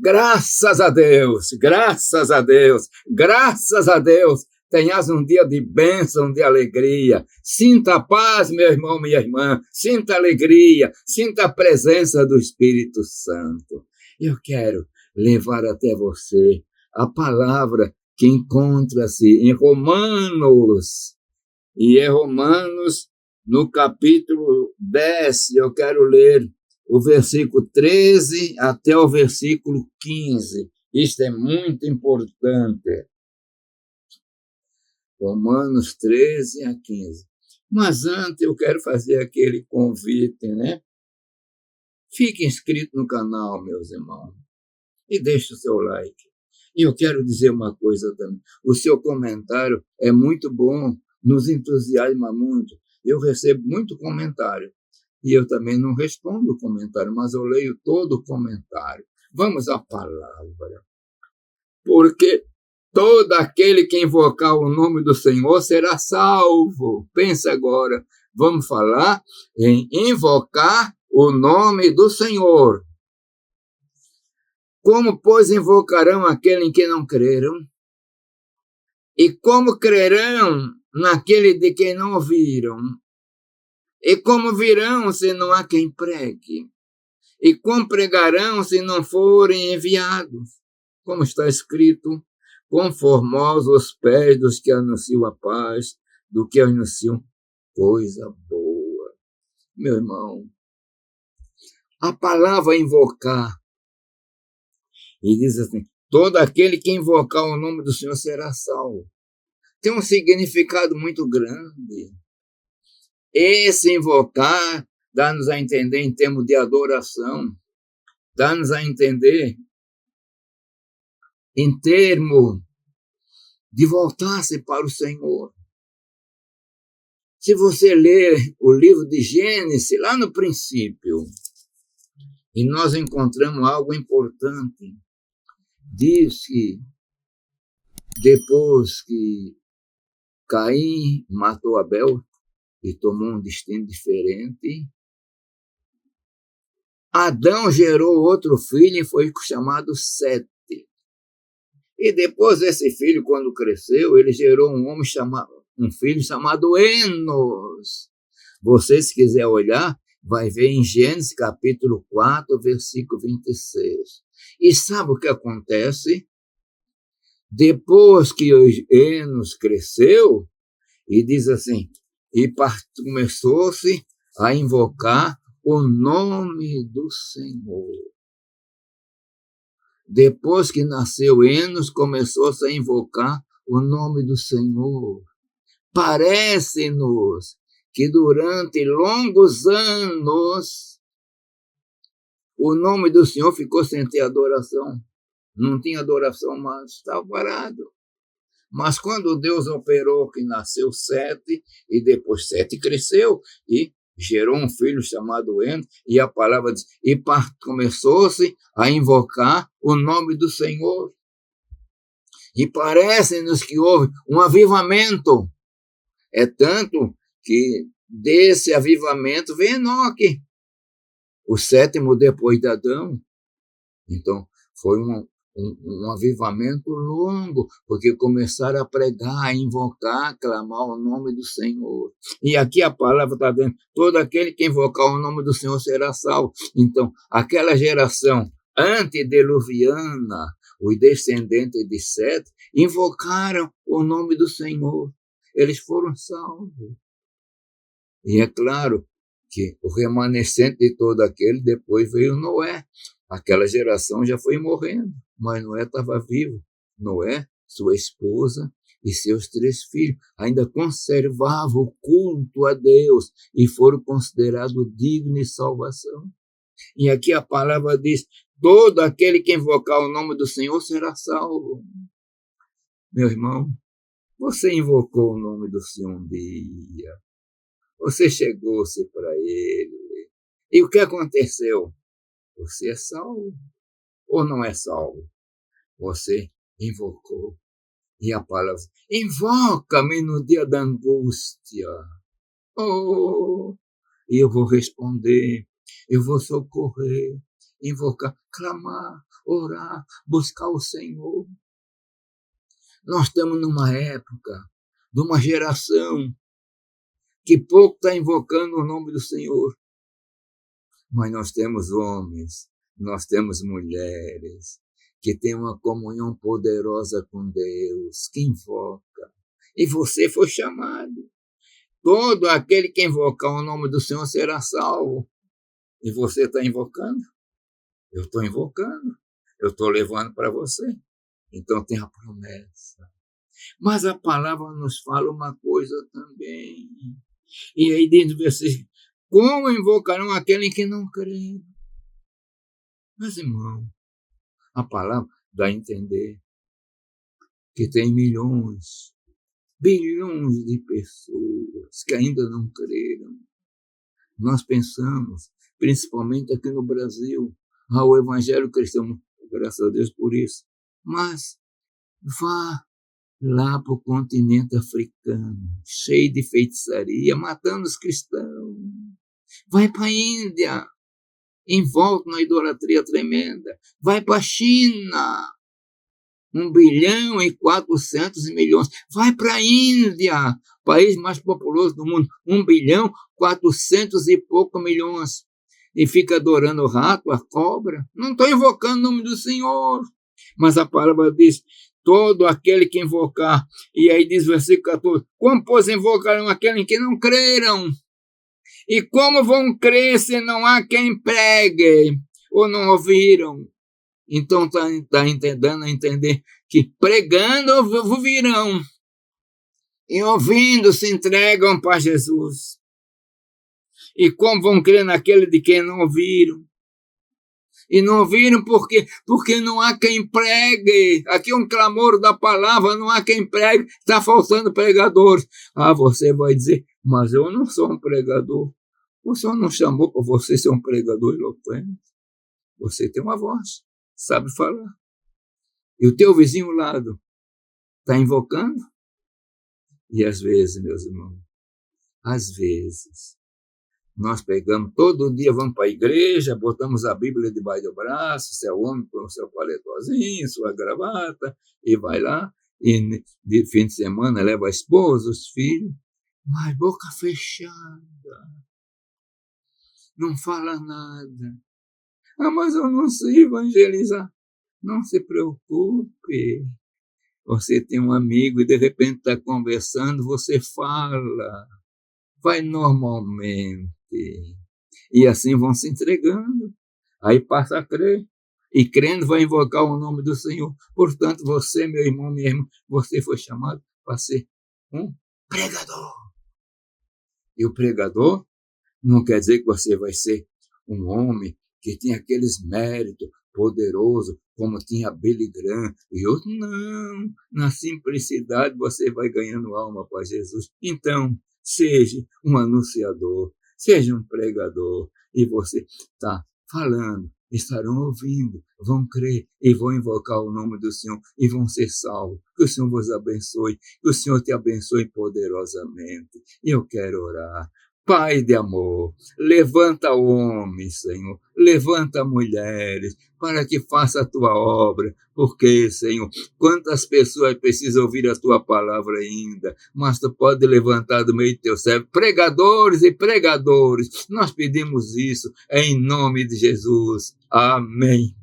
Graças a Deus, graças a Deus, graças a Deus. Tenhas um dia de bênção, de alegria. Sinta a paz, meu irmão, minha irmã. Sinta a alegria, sinta a presença do Espírito Santo. Eu quero levar até você a palavra que encontra-se em Romanos. E é Romanos, no capítulo 10, eu quero ler o versículo 13 até o versículo 15. Isto é muito importante. Romanos 13 a 15. Mas antes eu quero fazer aquele convite, né? Fique inscrito no canal, meus irmãos, e deixe o seu like. E eu quero dizer uma coisa também. O seu comentário é muito bom, nos entusiasma muito. Eu recebo muito comentário. E eu também não respondo o comentário, mas eu leio todo o comentário. Vamos à palavra. Porque todo aquele que invocar o nome do Senhor será salvo. Pensa agora, vamos falar em invocar o nome do Senhor. Como, pois, invocarão aquele em que não creram? E como crerão naquele de quem não ouviram? E como virão se não há quem pregue? E como pregarão se não forem enviados? Como está escrito, conformosos os pés dos que anunciam a paz, do que anunciam coisa boa. Meu irmão, a palavra invocar, e diz assim, todo aquele que invocar o nome do Senhor será salvo. Tem um significado muito grande. Esse invocar dá-nos a entender em termos de adoração, dá-nos a entender em termos de voltar-se para o Senhor. Se você ler o livro de Gênesis, lá no princípio, e nós encontramos algo importante, diz que depois que Caim matou Abel e tomou um destino diferente, Adão gerou outro filho e foi chamado Sete. E depois esse filho, quando cresceu, ele gerou um filho chamado Enos. Você, se quiser olhar, vai ver em Gênesis capítulo 4, versículo 26. E sabe o que acontece? Depois que Enos cresceu, e diz assim, e começou-se a invocar o nome do Senhor. Depois que nasceu Enos, começou-se a invocar o nome do Senhor. Parece-nos que durante longos anos o nome do Senhor ficou sem ter adoração. Não tinha adoração mais, estava parado. Mas quando Deus operou que nasceu Sete, e depois Sete cresceu, e gerou um filho chamado Enos, e a palavra diz, e começou-se a invocar o nome do Senhor. E parece-nos que houve um avivamento. É tanto que desse avivamento vem Enoque, o sétimo depois de Adão. Então, foi um avivamento longo, porque começaram a pregar, a invocar, a clamar o nome do Senhor. E aqui a palavra está dizendo, todo aquele que invocar o nome do Senhor será salvo. Então, aquela geração antediluviana, os descendentes de Sete, invocaram o nome do Senhor. Eles foram salvos. E é claro que o remanescente de todo aquele, depois veio Noé. Aquela geração já foi morrendo, mas Noé estava vivo. Noé, sua esposa e seus 3 filhos ainda conservavam o culto a Deus e foram considerados dignos de salvação. E aqui a palavra diz, todo aquele que invocar o nome do Senhor será salvo. Meu irmão, você invocou o nome do Senhor um dia. Você chegou-se para Ele. E o que aconteceu? Você é salvo ou não é salvo? Você invocou. E a palavra, invoca-me no dia da angústia. Oh, e eu vou responder, eu vou socorrer, invocar, clamar, orar, buscar o Senhor. Nós estamos numa época, de uma geração que pouco está invocando o nome do Senhor. Mas nós temos homens, nós temos mulheres que têm uma comunhão poderosa com Deus, que invoca. E você foi chamado. Todo aquele que invocar o nome do Senhor será salvo. E você está invocando? Eu estou invocando. Eu estou levando para você. Então tem a promessa. Mas a palavra nos fala uma coisa também. E aí diz no versículo, como invocarão aquele que não crê? Meus irmãos, a palavra dá a entender que tem milhões, bilhões de pessoas que ainda não creram. Nós pensamos, principalmente aqui no Brasil, o evangelho cristão, graças a Deus por isso, mas vá lá para o continente africano, cheio de feitiçaria, matando os cristãos. Vai para a Índia, envolto na idolatria tremenda. Vai para a China, 1,4 bilhão. Vai para a Índia, país mais populoso do mundo, 1,4 bilhão e poucos milhões. E fica adorando o rato, a cobra. Não estou invocando o nome do Senhor. Mas a palavra diz, todo aquele que invocar. E aí diz o versículo 14, como pois invocarão aqueles que não creram? E como vão crer se não há quem pregue? Ou não ouviram? Então está dando a entender que pregando ouvirão. E ouvindo se entregam para Jesus. E como vão crer naquele de quem não ouviram? E não ouviram porque não há quem pregue. Aqui é um clamor da palavra, não há quem pregue. Está faltando pregadores. Você vai dizer, mas eu não sou um pregador. O Senhor não chamou para você ser um pregador eloquente. Você tem uma voz, sabe falar. E o teu vizinho ao lado está invocando? E às vezes, meus irmãos, às vezes, nós pegamos, todo dia vamos para a igreja, botamos a Bíblia debaixo do braço, se é homem com o seu paletozinho, sua gravata, e vai lá, e de fim de semana leva a esposa, os filhos, mas boca fechada, não fala nada. Mas eu não sei evangelizar. Não se preocupe. Você tem um amigo e de repente está conversando, você fala. Vai normalmente. E assim vão se entregando. Aí passa a crer. E crendo vai invocar o nome do Senhor. Portanto, você, meu irmão, minha irmã, você foi chamado para ser um pregador. E o pregador não quer dizer que você vai ser um homem que tem aqueles méritos poderosos, como tinha Billy Graham, e outro não. Na simplicidade você vai ganhando alma para Jesus. Então, seja um anunciador, seja um pregador, e você está falando, estarão ouvindo, vão crer e vão invocar o nome do Senhor e vão ser salvos. Que o Senhor vos abençoe, que o Senhor te abençoe poderosamente. E eu quero orar. Pai de amor, levanta homens, Senhor, levanta mulheres, para que faça a tua obra, porque, Senhor, quantas pessoas precisam ouvir a tua palavra ainda, mas tu pode levantar do meio do teu servo, pregadores e pregadores, nós pedimos isso em nome de Jesus, amém.